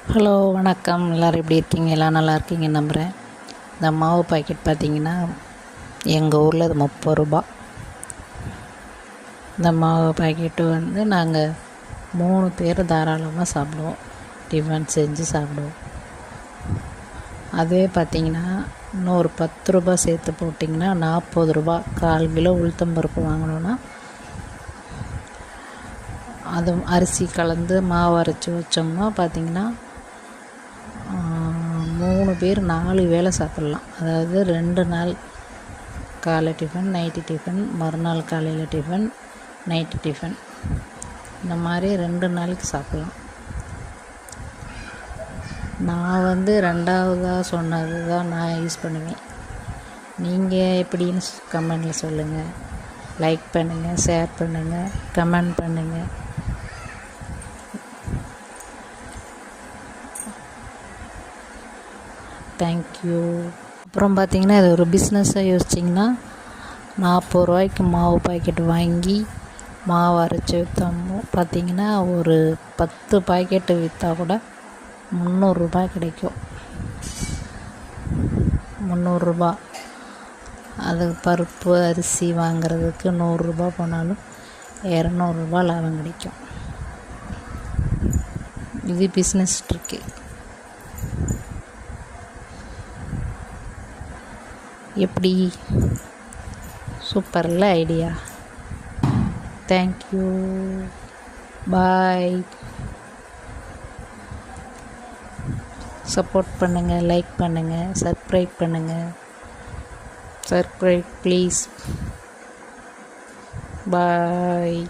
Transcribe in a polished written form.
Hello வணக்கம். எல்லோரும் எப்படி இருக்கீங்க? எல்லாம் நல்லா இருக்கீங்கன்னு நம்புகிறேன். இந்த மாவு பாக்கெட் பார்த்திங்கன்னா எங்கள் ஊரில் அது 30 ரூபா. இந்த மாவு பாக்கெட்டு நாங்கள் 3 பேர் தாராளமாக சாப்பிடுவோம். டிஃபன் செஞ்சு சாப்பிடுவோம். அதே பார்த்திங்கன்னா இன்னொரு 10 ரூபா சேர்த்து போட்டிங்கன்னா 40 ரூபா. 1/4 கிலோ உளுத்தம்பருப்பு வாங்கினோன்னா அது அரிசி கலந்து மாவு அரைச்சி வச்சோம்னா பார்த்திங்கன்னா 3 பேர் 4 வேளை சாப்பிட்லாம். அதாவது 2 நாள் காலை டிஃபன், நைட்டு டிஃபன், மறுநாள் காலையில் டிஃபன், நைட்டு டிஃபன், இந்த மாதிரி 2 நாளைக்கு சாப்பிட்லாம். நான் 2வதாக சொன்னது தான் நான் யூஸ் பண்ணுவேன். நீங்கள் எப்படின்னு கமெண்டில் சொல்லுங்கள். லைக் பண்ணுங்கள், ஷேர் பண்ணுங்கள், கமெண்ட் பண்ணுங்கள். தேங்க்யூ. அப்புறம் பார்த்திங்கன்னா இது ஒரு பிஸ்னஸாக யோசிச்சிங்கன்னா 40 ரூபாய்க்கு மாவு பாக்கெட் வாங்கி மாவு அரைச்சி விற்றோமோ பார்த்திங்கன்னா ஒரு 10 பாக்கெட்டு விற்றா கூட 300 ரூபாய் கிடைக்கும். 300 ரூபா. அது பருப்பு அரிசி வாங்கிறதுக்கு 100 ரூபா போனாலும் 200 ரூபா லாபம் கிடைக்கும். இது பிஸ்னஸ் ட்ரிக்கு. எப்படி? சூப்பரில் ஐடியா. தேங்க்யூ. பாய். சப்போர்ட் பண்ணுங்கள், லைக் பண்ணுங்கள், சப்ஸ்கிரைப் பண்ணுங்கள். Subscribe please. பாய்.